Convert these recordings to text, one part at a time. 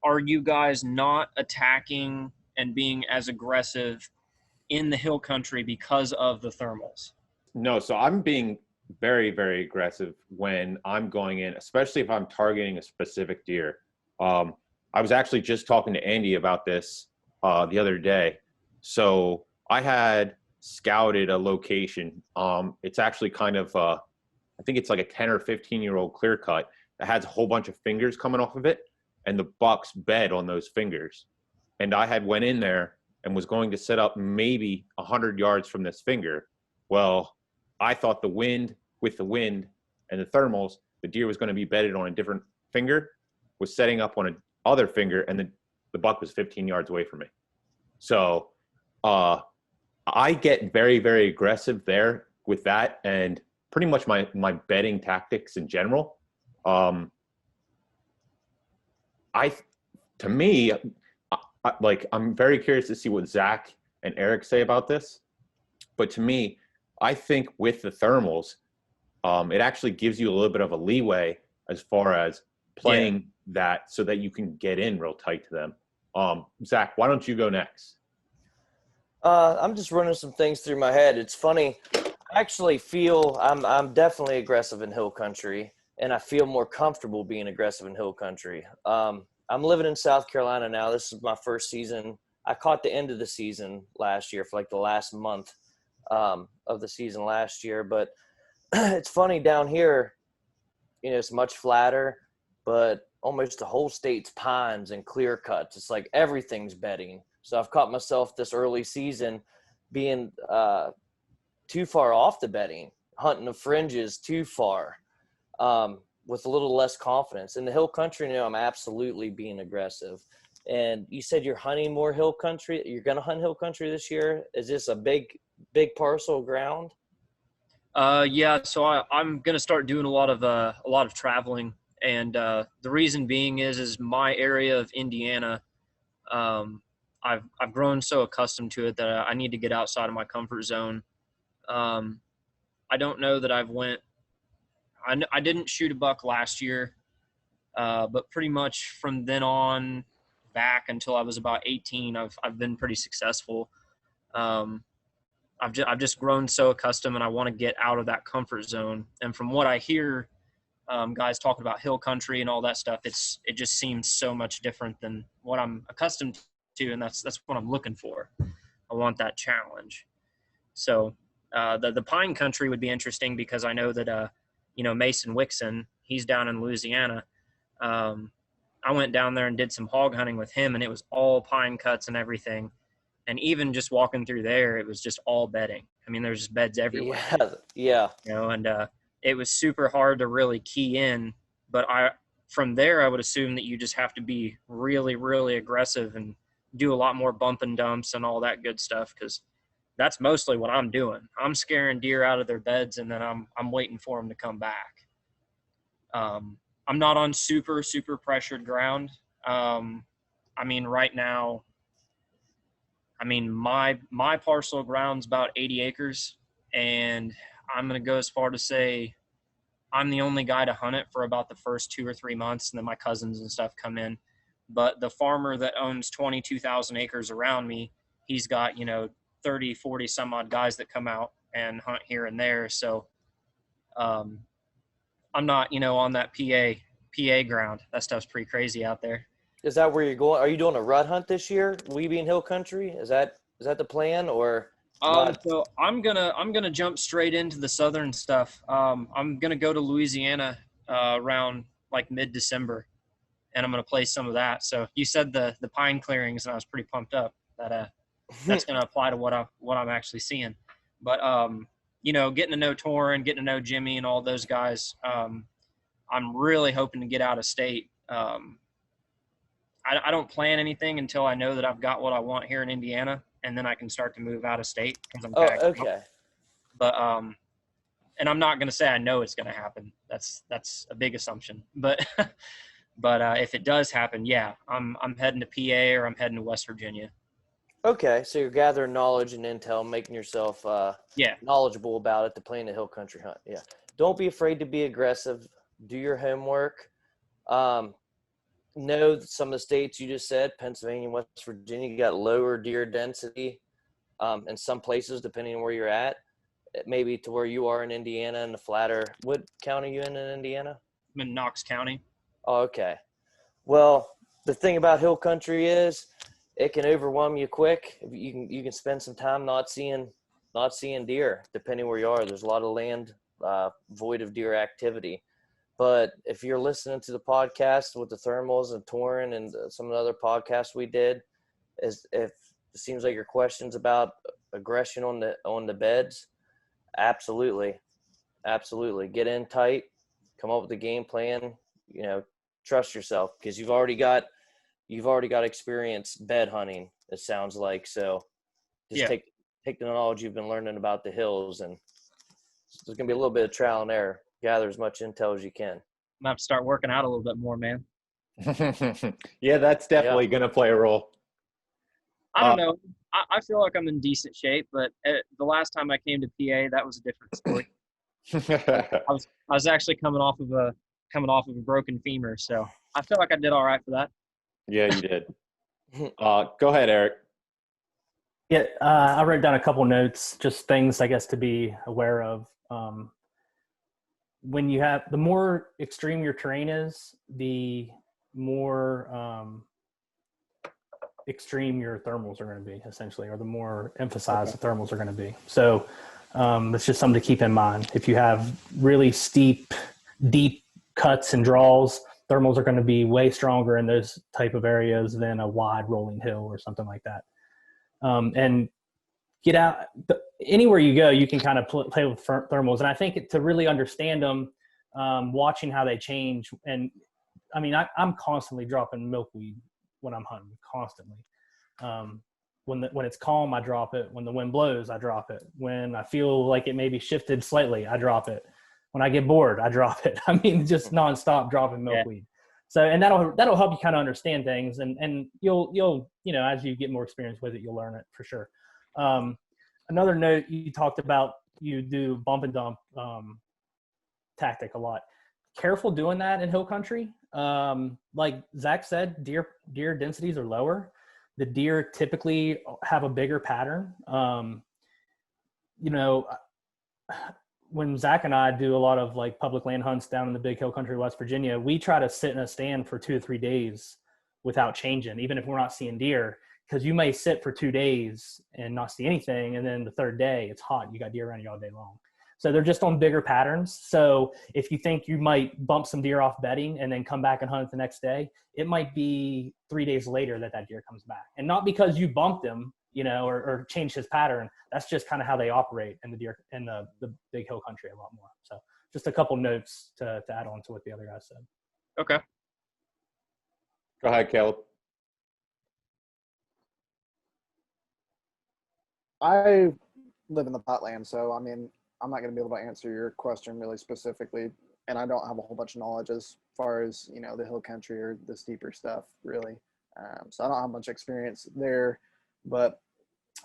are you guys not attacking and being as aggressive in the hill country because of the thermals? No, so I'm being very, very aggressive when I'm going in, especially if I'm targeting a specific deer. I was actually just talking to Andy about this the other day. So I had scouted a location. It's actually kind of, I think it's like a 10 or 15-year-old clear cut that has a whole bunch of fingers coming off of it, and the bucks bed on those fingers. And I had went in there and was going to set up maybe 100 yards from this finger. Well, I thought with the wind and the thermals, the deer was going to be bedded on a different finger, was setting up on a other finger, and the buck was 15 yards away from me. So I get very, very aggressive there with that, and pretty much my bedding tactics in general. To me, I'm very curious to see what Zach and Eric say about this. But to me, I think with the thermals, it actually gives you a little bit of a leeway as far as playing that so that you can get in real tight to them. Zach, why don't you go next? I'm just running some things through my head. It's funny. I actually feel I'm definitely aggressive in hill country, and I feel more comfortable being aggressive in hill country. I'm living in South Carolina now. This is my first season. I caught the end of the season last year for like the last month of the season last year. But it's funny down here, it's much flatter, but almost the whole state's pines and clear cuts. It's like everything's bedding. So I've caught myself this early season being too far off the bedding, hunting the fringes too far, with a little less confidence. In the hill country, I'm absolutely being aggressive. And you said you're hunting more hill country. You're going to hunt hill country this year. Is this a big parcel of ground? Yeah. So I'm going to start doing a lot of traveling. And the reason being is my area of Indiana, I've grown so accustomed to it that I need to get outside of my comfort zone. I don't know that I didn't shoot a buck last year, but pretty much from then on back until I was about 18, I've been pretty successful. I've just grown so accustomed, and I want to get out of that comfort zone. And from what I hear, guys talking about hill country and all that stuff, it just seems so much different than what I'm accustomed to, and that's what I'm looking for. I want that challenge. So the pine country would be interesting because I know that Mason Wixon, he's down in Louisiana. I went down there and did some hog hunting with him, and it was all pine cuts and everything. And even just walking through there, it was just all bedding. I mean, there's just beds everywhere. Yeah. And it was super hard to really key in. But from there, I would assume that you just have to be really, really aggressive and do a lot more bump and dumps and all that good stuff, because that's mostly what I'm doing. I'm scaring deer out of their beds, and then I'm waiting for them to come back. I'm not on super, super pressured ground. Right now, my parcel of ground's about 80 acres, and I'm going to go as far to say I'm the only guy to hunt it for about the first 2 or 3 months, and then my cousins and stuff come in. But the farmer that owns 22,000 acres around me, he's got, 30, 40 some odd guys that come out and hunt here and there. So I'm not, on that PA ground. That stuff's pretty crazy out there. Is that where you're going? Are you doing a rut hunt this year? Will you be in hill country? Is that the plan, or not? So I'm gonna jump straight into the southern stuff. I'm gonna go to Louisiana around like mid-December, and I'm gonna play some of that. So you said the pine clearings, and I was pretty pumped up that that's gonna apply to what I'm actually seeing. But getting to know Torin, getting to know Jimmy, and all those guys, I'm really hoping to get out of state. I don't plan anything until I know that I've got what I want here in Indiana, and then I can start to move out of state because I'm tagged. Okay. But and I'm not going to say I know it's going to happen. That's a big assumption. But if it does happen, yeah, I'm heading to PA or I'm heading to West Virginia. Okay, so you're gathering knowledge and intel, making yourself knowledgeable about it to plan a hill country hunt. Yeah, don't be afraid to be aggressive. Do your homework. know some of the states you just said, Pennsylvania, West Virginia, you got lower deer density in some places, depending on where you're at. Maybe to where you are in Indiana and the flatter. What county are you in Indiana? I'm in Knox County. Oh, okay. Well, the thing about hill country is it can overwhelm you quick. You can spend some time not seeing deer, depending where you are. There's a lot of land void of deer activity. But if you're listening to the podcast with the thermals and Torin and some of the other podcasts we did, if it seems like your questions about aggression on the beds, absolutely get in tight, come up with a game plan. Trust yourself, because you've already got experience bed hunting, it sounds like. So just take the knowledge you've been learning about the hills, and there's gonna be a little bit of trial and error. Gather as much intel as you can. I'm gonna have to start working out a little bit more, man. Yeah, that's definitely going to play a role. I don't know. I feel like I'm in decent shape, but the last time I came to PA, that was a different story. I was actually coming off of a broken femur, so I feel like I did all right for that. Yeah, you did. Go ahead, Eric. Yeah, I wrote down a couple notes, just things I guess to be aware of. When you have, the more extreme your terrain is, the more extreme your thermals are going to be, essentially, or the more emphasized the thermals are going to be. So it's just something to keep in mind. If you have really steep, deep cuts and draws, thermals are going to be way stronger in those type of areas than a wide rolling hill or something like that. And get out anywhere you go, you can kind of play with thermals. And I think to really understand them, watching how they change. And I mean, I'm constantly dropping milkweed when I'm hunting, constantly. When it's calm, I drop it. When the wind blows, I drop it. When I feel like it maybe shifted slightly, I drop it. When I get bored, I drop it. I mean, just nonstop dropping milkweed. So, and that'll help you kind of understand things, and you'll as you get more experience with it, you'll learn it for sure. Another note, you talked about, you do bump and dump tactic a lot. Careful doing that in hill country. Like Zach said, deer densities are lower. The deer typically have a bigger pattern. When Zach and I do a lot of like public land hunts down in the big hill country, West Virginia, we try to sit in a stand for 2 to 3 days without changing, even if we're not seeing deer, because you may sit for 2 days and not see anything. And then the third day it's hot. You got deer around you all day long. So they're just on bigger patterns. So if you think you might bump some deer off bedding and then come back and hunt it the next day, it might be 3 days later that deer comes back. And not because you bumped him, or changed his pattern. That's just kind of how they operate in the deer in the big hill country a lot more. So just a couple notes to add on to what the other guys said. Okay. Go ahead, Caleb. I live in the Potland, so I mean, I'm not going to be able to answer your question really specifically, and I don't have a whole bunch of knowledge as far as the hill country or the steeper stuff really. So I don't have much experience there, but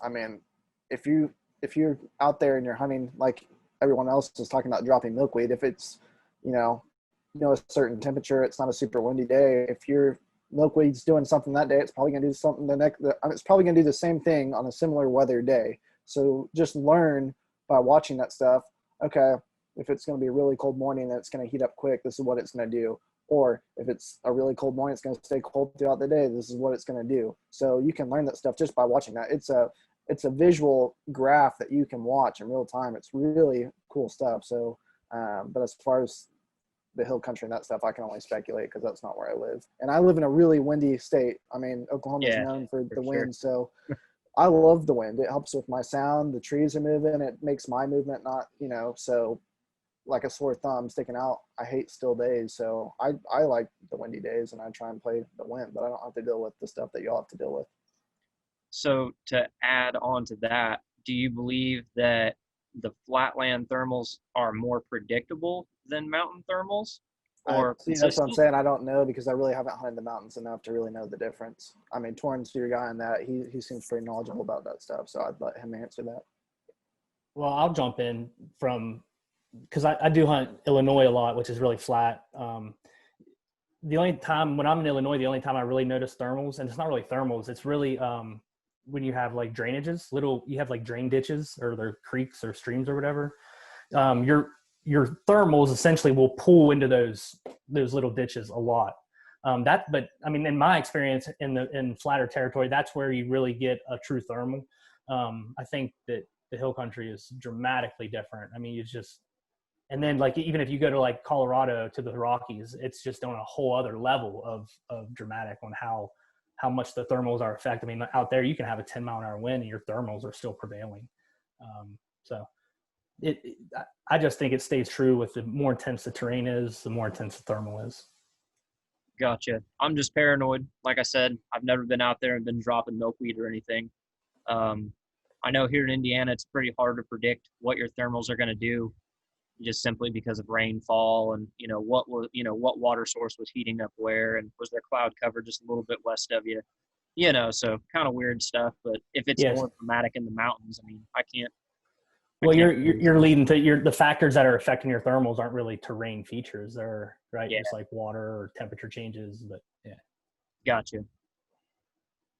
I mean, if you're out there and you're hunting like everyone else is talking about dropping milkweed, if it's a certain temperature, it's not a super windy day, if your milkweed's doing something that day, it's probably going to do something it's probably going to do the same thing on a similar weather day. So just learn by watching that stuff. Okay, if it's going to be a really cold morning and it's going to heat up quick, this is what it's going to do. Or if it's a really cold morning, it's going to stay cold throughout the day, this is what it's going to do. So you can learn that stuff just by watching that. It's a visual graph that you can watch in real time. It's really cool stuff. So, but as far as the hill country and that stuff, I can only speculate because that's not where I live. And I live in a really windy state. I mean, Oklahoma is known for the wind, so I love the wind. It helps with my sound. The trees are moving. It makes my movement not, so like a sore thumb sticking out. I hate still days. So I like the windy days and I try and play the wind, but I don't have to deal with the stuff that y'all have to deal with. So to add on to that, do you believe that the flatland thermals are more predictable than mountain thermals? Or that's what I'm saying. I don't know because I really haven't hunted the mountains enough to really know the difference. I mean, Torrance, your guy in that, he seems pretty knowledgeable about that stuff, so I'd let him answer that. Well, I'll jump in because I do hunt Illinois a lot, which is really flat. the only time when I'm in Illinois, the only time I really notice thermals, and it's not really thermals, it's really when you have like drainages, you have like drain ditches or their creeks or streams or whatever. Your thermals essentially will pull into those little ditches a lot. But I mean, in my experience in flatter territory, that's where you really get a true thermal. I think that the hill country is dramatically different. I mean, and then like, even if you go to like Colorado to the Rockies, it's just on a whole other level of dramatic on how much the thermals are affected. I mean, out there you can have a 10-mile-an-hour wind and your thermals are still prevailing. So I just think it stays true with the more intense the terrain is, the more intense the thermal is. Gotcha. I'm just paranoid. Like I said, I've never been out there and been dropping milkweed or anything. I know here in Indiana, it's pretty hard to predict what your thermals are going to do, just simply because of rainfall and what water source was heating up where, and was there cloud cover just a little bit west of you, so kind of weird stuff. But if it's Yes. more dramatic in the mountains, I mean, I can't. Well, you're leading to the factors that are affecting your thermals aren't really terrain features. They're right, Yeah. just like water or temperature changes. But yeah, Gotcha.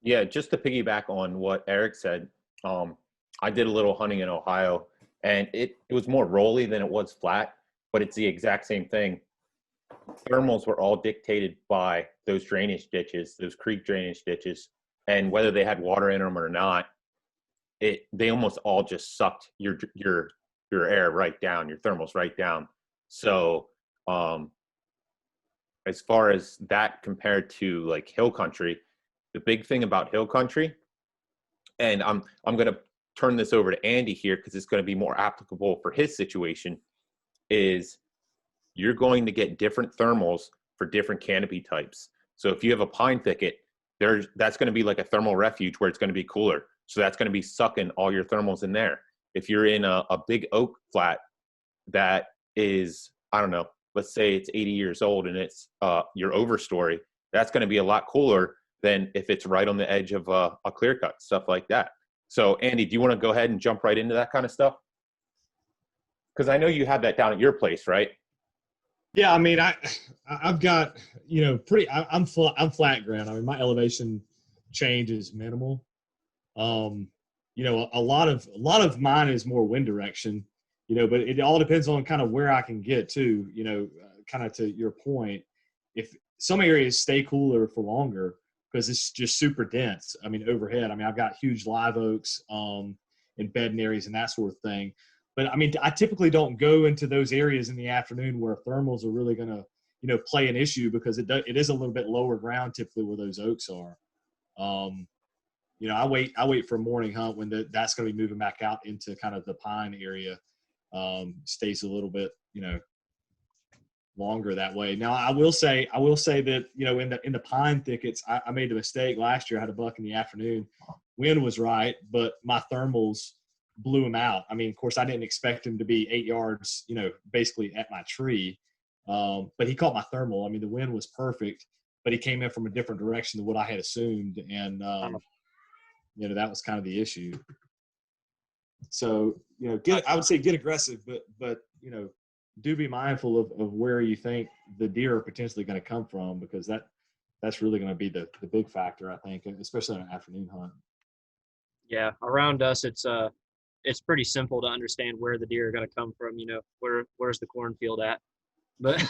Yeah, just to piggyback on what Eric said, I did a little hunting in Ohio, and it was more rolly than it was flat, but it's the exact same thing. Thermals were all dictated by those drainage ditches, those creek drainage ditches, and whether they had water in them or not, they almost all just sucked your air right down, your thermals right down. So as far as that compared to like hill country, the big thing about hill country, and I'm going to turn this over to Andy here because it's going to be more applicable for his situation, is you're going to get different thermals for different canopy types. So if you have a pine thicket, that's going to be like a thermal refuge where it's going to be cooler. So that's going to be sucking all your thermals in there. If you're in a big oak flat that is, I don't know, let's say it's 80 years old and it's your overstory, that's going to be a lot cooler than if it's right on the edge of a clear cut, stuff like that. So Andy, do you want to go ahead and jump right into that kind of stuff? Because I know you have that down at your place, right? Yeah, I mean, I've got, I'm flat ground. I mean, my elevation change is minimal. A lot of mine is more wind direction, but it all depends on kind of where I can get to, kind of to your point. If some areas stay cooler for longer because it's just super dense. I mean, overhead, I've got huge live oaks, in bedding areas and that sort of thing. But I mean, I typically don't go into those areas in the afternoon where thermals are really going to, play an issue because it is a little bit lower ground typically where those oaks are. I wait for a morning hunt when that's going to be moving back out into kind of the pine area. Stays a little bit, longer that way. Now I will say that, in the pine thickets, I made the mistake last year. I had a buck in the afternoon. Wind was right, but my thermals blew him out. I mean, of course, I didn't expect him to be 8 yards, basically at my tree. But he caught my thermal. I mean, the wind was perfect, but he came in from a different direction than what I had assumed. And, that was kind of the issue. So, I would say get aggressive, but, do be mindful of where you think the deer are potentially going to come from, because that's really going to be the big factor, I think, especially on an afternoon hunt. Yeah. Around us, it's pretty simple to understand where the deer are going to come from. Where's the cornfield at? But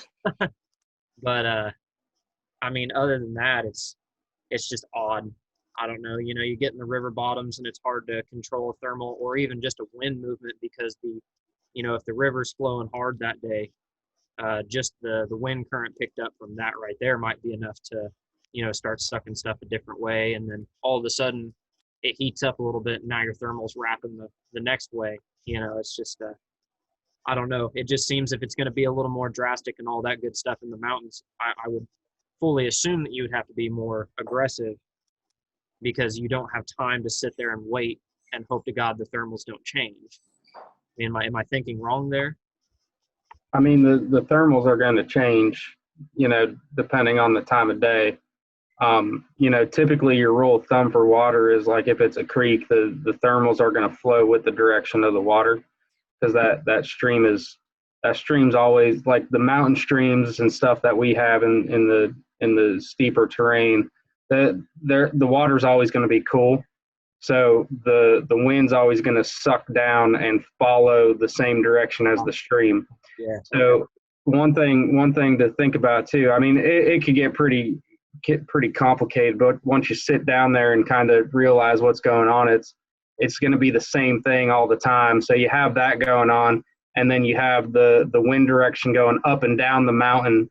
I mean, other than that, it's just odd. I don't know. You get in the river bottoms and it's hard to control a thermal or even just a wind movement because if the river's flowing hard that day, just the wind current picked up from that right there might be enough to, start sucking stuff a different way. And then all of a sudden it heats up a little bit and now your thermal's wrapping the next way. It's just, I don't know. It just seems if it's going to be a little more drastic and all that good stuff in the mountains, I would fully assume that you would have to be more aggressive because you don't have time to sit there and wait and hope to God the thermals don't change. Am I thinking wrong there? I mean, the thermals are going to change, depending on the time of day. Typically your rule of thumb for water is like if it's a creek, the thermals are going to flow with the direction of the water, because that stream's always like the mountain streams and stuff that we have in the steeper terrain, the water's always going to be cool. So the wind's always going to suck down and follow the same direction as the stream. Yeah. So one thing to think about too. I mean, it could get pretty complicated, but once you sit down there and kind of realize what's going on, it's going to be the same thing all the time. So you have that going on, and then you have the wind direction going up and down the mountain,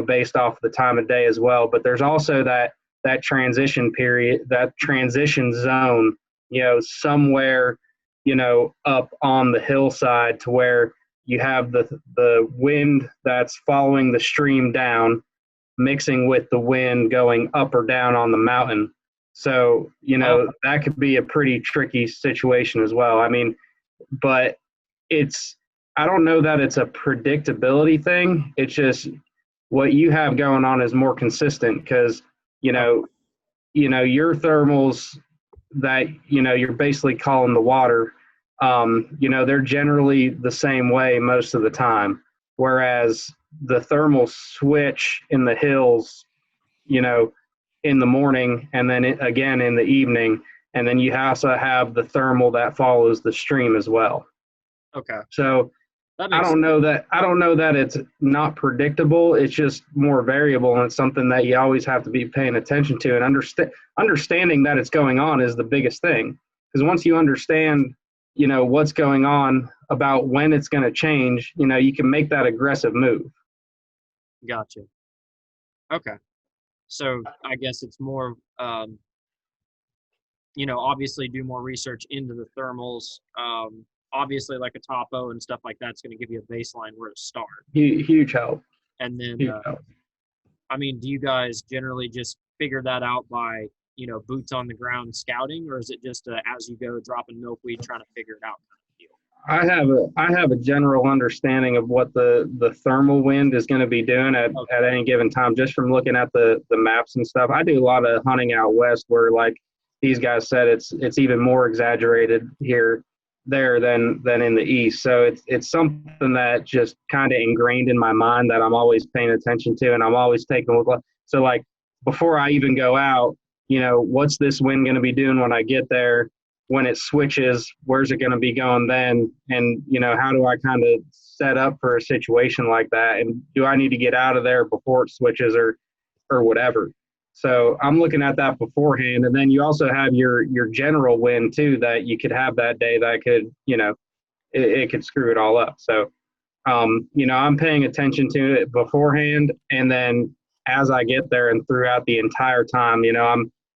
based off the time of day as well. But there's also that transition period, that transition zone, somewhere, up on the hillside to where you have the wind that's following the stream down, mixing with the wind going up or down on the mountain. So, that could be a pretty tricky situation as well. I mean, but I don't know that it's a predictability thing. It's just what you have going on is more consistent because, your thermals that, you're basically calling the water, they're generally the same way most of the time. Whereas the thermals switch in the hills, in the morning and then again in the evening. And then you also have the thermal that follows the stream as well. Okay. So I don't know that it's not predictable. It's just more variable, and it's something that you always have to be paying attention to, and understanding that it's going on is the biggest thing. Because once you understand, what's going on about when it's going to change, you can make that aggressive move. Gotcha. Okay. So I guess it's more, obviously do more research into the thermals. Obviously, like a topo and stuff like that's going to give you a baseline where to start. Huge help. And then, Huge help. I mean, do you guys generally just figure that out by, boots on the ground scouting, or is it just as you go dropping milkweed trying to figure it out kind of deal? I have a general understanding of what the thermal wind is going to be doing at any given time, just from looking at the maps and stuff. I do a lot of hunting out west where, like these guys said, it's even more exaggerated there than in the east. So it's something that just kind of ingrained in my mind that I'm always paying attention to, and I'm always taking a look. So like before I even go out, what's this wind going to be doing when I get there? When it switches, where's it going to be going then? And, how do I kind of set up for a situation like that? And do I need to get out of there before it switches or whatever? So I'm looking at that beforehand. And then you also have your general wind too, that you could have that day that could, it could screw it all up. So, I'm paying attention to it beforehand. And then as I get there and throughout the entire time,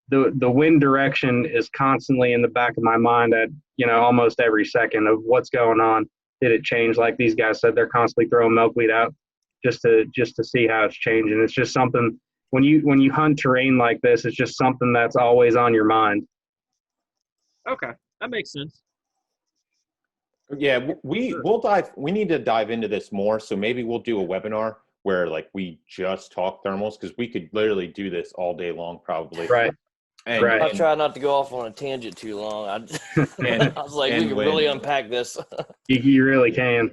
the wind direction is constantly in the back of my mind at, almost every second of what's going on. Did it change? Like these guys said, they're constantly throwing milkweed out just to see how it's changing. It's just something when you hunt terrain like this, it's just something that's always on your mind. Okay. That makes sense. Yeah, we need to dive into this more. So maybe we'll do a webinar where like we just talk thermals, because we could literally do this all day long probably. Right. I try not to go off on a tangent too long. I was like, we can really unpack this. You really can.